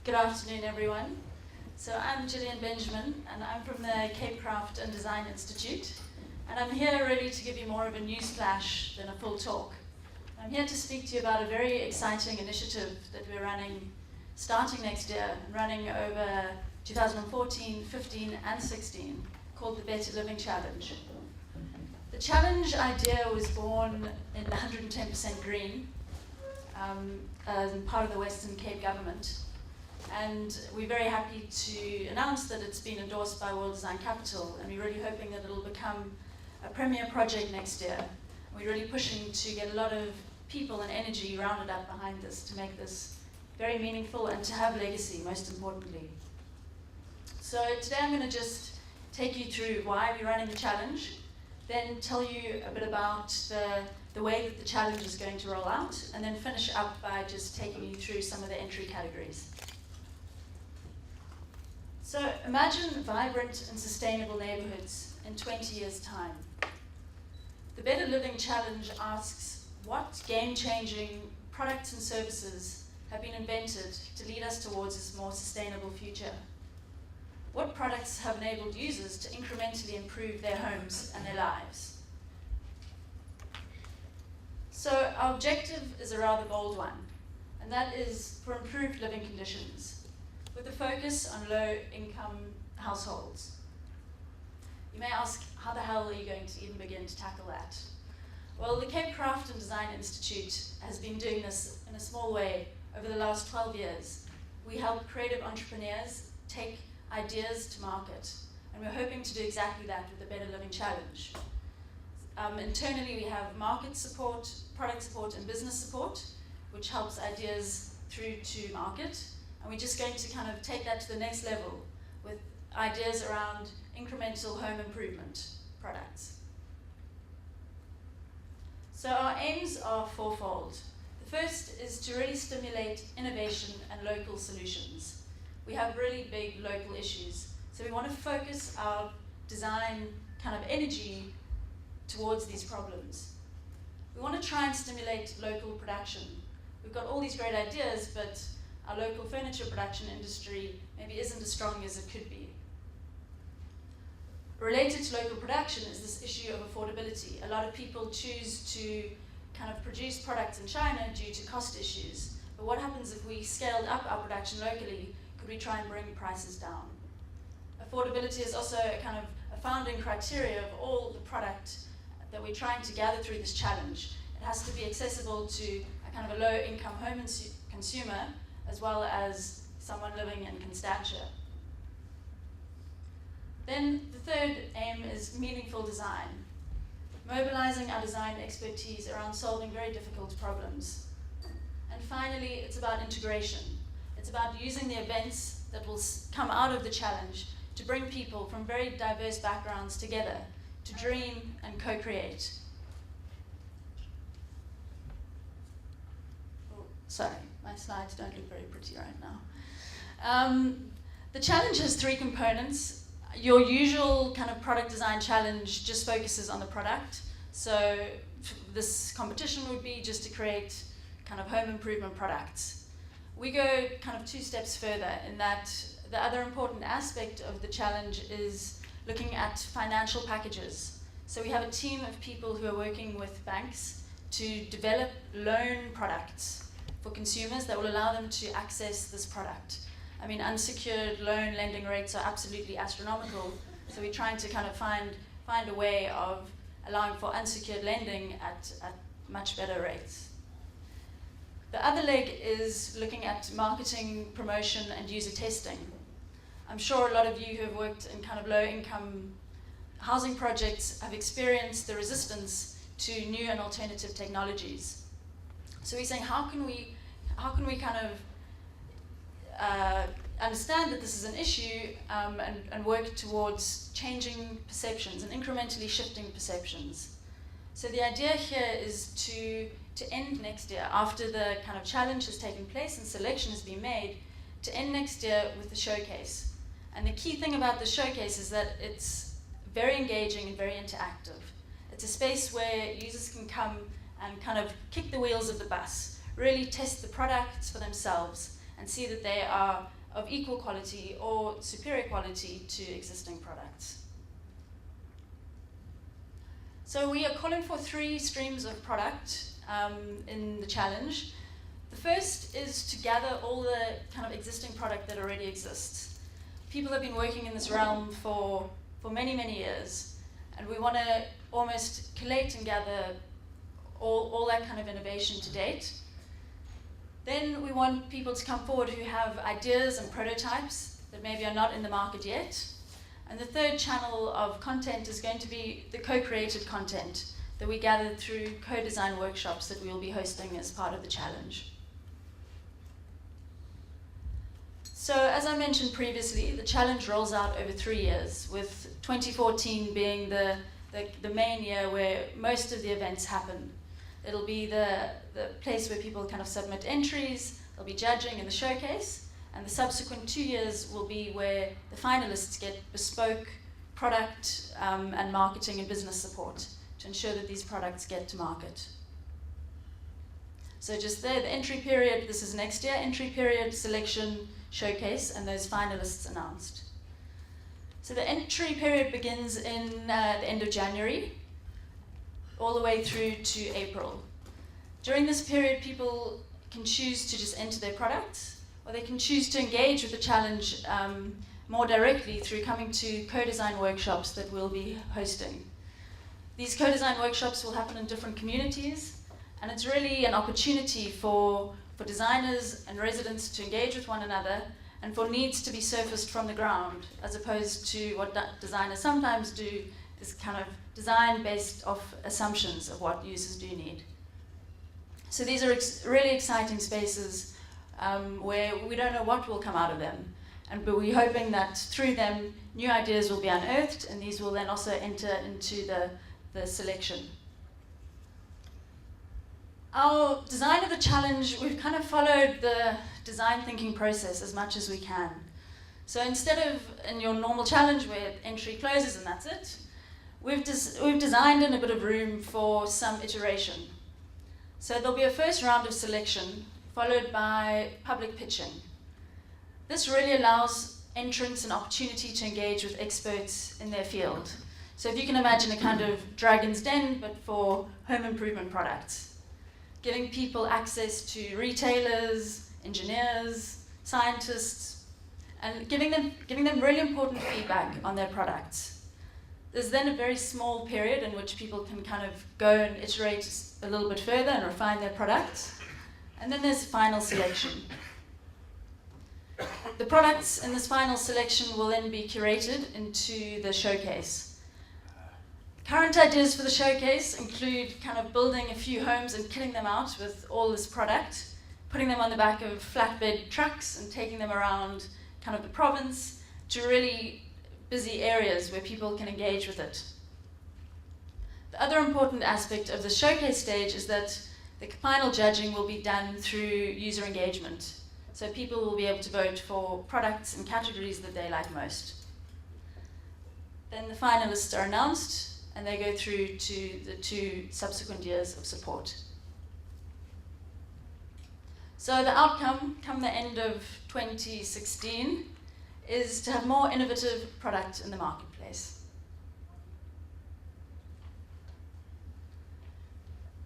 Good afternoon, everyone. So I'm Jillian Benjamin, and I'm from the Cape Craft and Design Institute. And I'm here really to give you more of a news flash than a full talk. I'm here to speak to you about a very exciting initiative that we're running starting next year, and running over 2014, 15, and 16, called the Better Living Challenge. The challenge idea was born in 110% Green, as part of the Western Cape government. And we're very happy to announce that it's been endorsed by World Design Capital, and we're really hoping that it'll become a premier project next year. We're really pushing to get a lot of people and energy rounded up behind this to make this very meaningful and to have legacy, most importantly. So today I'm going to just take you through why we're running the challenge, then tell you a bit about the way that the challenge is going to roll out, and then finish up by just taking you through some of the entry categories. So imagine vibrant and sustainable neighborhoods in 20 years' time. The Better Living Challenge asks, what game-changing products and services have been invented to lead us towards this more sustainable future? What products have enabled users to incrementally improve their homes and their lives? So our objective is a rather bold one, and that is for improved living conditions, with a focus on low-income households. You may ask, how the hell are you going to even begin to tackle that? Well, the Cape Craft and Design Institute has been doing this in a small way over the last 12 years. We help creative entrepreneurs take ideas to market, and we're hoping to do exactly that with the Better Living Challenge. Internally, we have market support, product support, and business support, which helps ideas through to market. And we're just going to kind of take that to the next level with ideas around incremental home improvement products. So our aims are fourfold. The first is to really stimulate innovation and local solutions. We have really big local issues, so we want to focus our design kind of energy towards these problems. We want to try and stimulate local production. We've got all these great ideas, but our local furniture production industry maybe isn't as strong as it could be. Related to local production is this issue of affordability. A lot of people choose to kind of produce products in China due to cost issues. But what happens if we scaled up our production locally? Could we try and bring prices down? Affordability is also a kind of a founding criteria of all the product that we're trying to gather through this challenge. It has to be accessible to a kind of a low-income home consumer, as well as someone living in Constantia. Then the third aim is meaningful design, mobilizing our design expertise around solving very difficult problems. And finally, it's about integration. It's about using the events that will come out of the challenge to bring people from very diverse backgrounds together to dream and co-create. Oh, sorry, my slides don't look very pretty right now. The challenge has three components. Your usual kind of product design challenge just focuses on the product. So this competition would be just to create kind of home improvement products. We go kind of 2 steps further in that the other important aspect of the challenge is looking at financial packages. So we have a team of people who are working with banks to develop loan products for consumers that will allow them to access this product. I mean, unsecured loan lending rates are absolutely astronomical, so we're trying to kind of find a way of allowing for unsecured lending at much better rates. The other leg is looking at marketing, promotion, and user testing. I'm sure a lot of you who have worked in kind of low-income housing projects have experienced the resistance to new and alternative technologies. So we're saying, how can we kind of understand that this is an issue and work towards changing perceptions and incrementally shifting perceptions. So the idea here is to end next year, after the kind of challenge has taken place and selection has been made, to end next year with the showcase. And the key thing about the showcase is that it's very engaging and very interactive. It's a space where users can come and kind of kick the wheels of the bus, really test the products for themselves, and see that they are of equal quality or superior quality to existing products. So we are calling for 3 streams of product in the challenge. The first is to gather all the kind of existing product that already exists. People have been working in this realm for many, many years, and we want to almost collate and gather all that kind of innovation to date. Then we want people to come forward who have ideas and prototypes that maybe are not in the market yet. And the third channel of content is going to be the co-created content that we gathered through co-design workshops that we will be hosting as part of the challenge. So as I mentioned previously, the challenge rolls out over 3 years, with 2014 being the main year where most of the events happen. It'll be the place where people kind of submit entries, they'll be judging in the showcase, and the subsequent 2 years will be where the finalists get bespoke product and marketing and business support to ensure that these products get to market. So just there, the entry period, this is next year, entry period, selection, showcase, and those finalists announced. So the entry period begins in the end of January, all the way through to April. During this period, people can choose to just enter their products, or they can choose to engage with the challenge more directly through coming to co-design workshops that we'll be hosting. These co-design workshops will happen in different communities, and it's really an opportunity for designers and residents to engage with one another, and for needs to be surfaced from the ground, as opposed to what designers sometimes do, is kind of design based off assumptions of what users do need. So these are really exciting spaces where we don't know what will come out of them, but we're hoping that through them new ideas will be unearthed, and these will then also enter into the selection. Our design of the challenge, we've kind of followed the design thinking process as much as we can. So instead of in your normal challenge where entry closes and that's it, we've designed in a bit of room for some iteration. So there'll be a first round of selection, followed by public pitching. This really allows entrants an opportunity to engage with experts in their field. So if you can imagine a kind of Dragon's Den, but for home improvement products, giving people access to retailers, engineers, scientists, and giving them really important feedback on their products. There's then a very small period in which people can kind of go and iterate a little bit further and refine their products. And then there's final selection. The products in this final selection will then be curated into the showcase. Current ideas for the showcase include kind of building a few homes and kitting them out with all this product, putting them on the back of flatbed trucks and taking them around kind of the province to really busy areas where people can engage with it. The other important aspect of the showcase stage is that the final judging will be done through user engagement. So people will be able to vote for products and categories that they like most. Then the finalists are announced, and they go through to the 2 subsequent years of support. So the outcome, come the end of 2016, is to have more innovative product in the marketplace.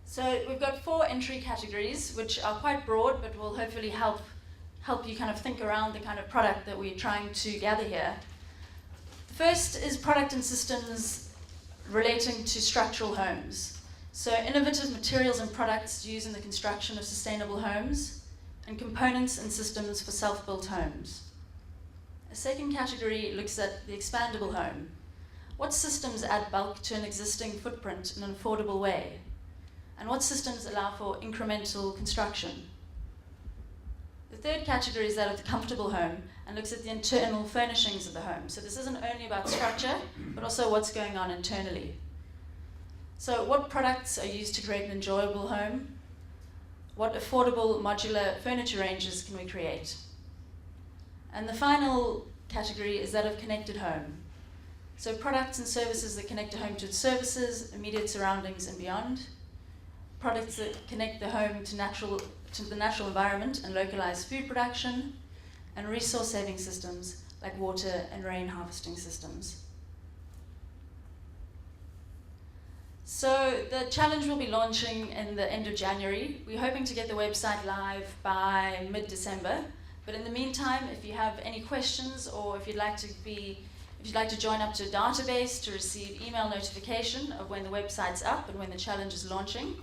So we've got 4 entry categories, which are quite broad, but will hopefully help you kind of think around the kind of product that we're trying to gather here. The first is product and systems relating to structural homes. So innovative materials and products used in the construction of sustainable homes, and components and systems for self-built homes. A second category looks at the expandable home. What systems add bulk to an existing footprint in an affordable way? And what systems allow for incremental construction? The third category is that of the comfortable home, and looks at the internal furnishings of the home. So this isn't only about structure, but also what's going on internally. So what products are used to create an enjoyable home? What affordable modular furniture ranges can we create? And the final category is that of connected home. So products and services that connect a home to its services, immediate surroundings and beyond. products that connect the home to the natural environment and localized food production, and resource-saving systems like water and rain harvesting systems. So the challenge will be launching in the end of January. We're hoping to get the website live by mid-December. But in the meantime, if you have any questions, or if you'd like to join up to a database to receive email notification of when the website's up and when the challenge is launching,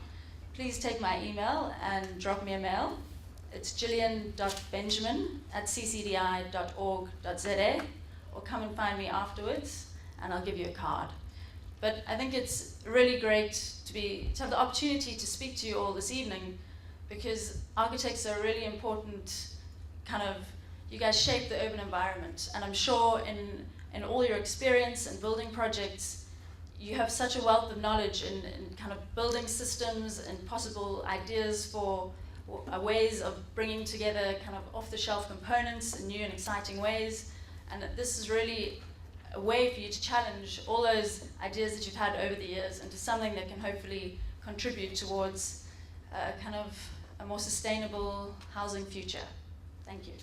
please take my email and drop me a mail. It's jillian.benjamin@ccdi.org.za, or come and find me afterwards and I'll give you a card. But I think it's really great to have the opportunity to speak to you all this evening, because architects are really important you guys shape the urban environment, and I'm sure in all your experience and building projects, you have such a wealth of knowledge in kind of building systems and possible ideas for ways of bringing together kind of off-the-shelf components in new and exciting ways. And this is really a way for you to challenge all those ideas that you've had over the years into something that can hopefully contribute towards kind of a more sustainable housing future. Thank you.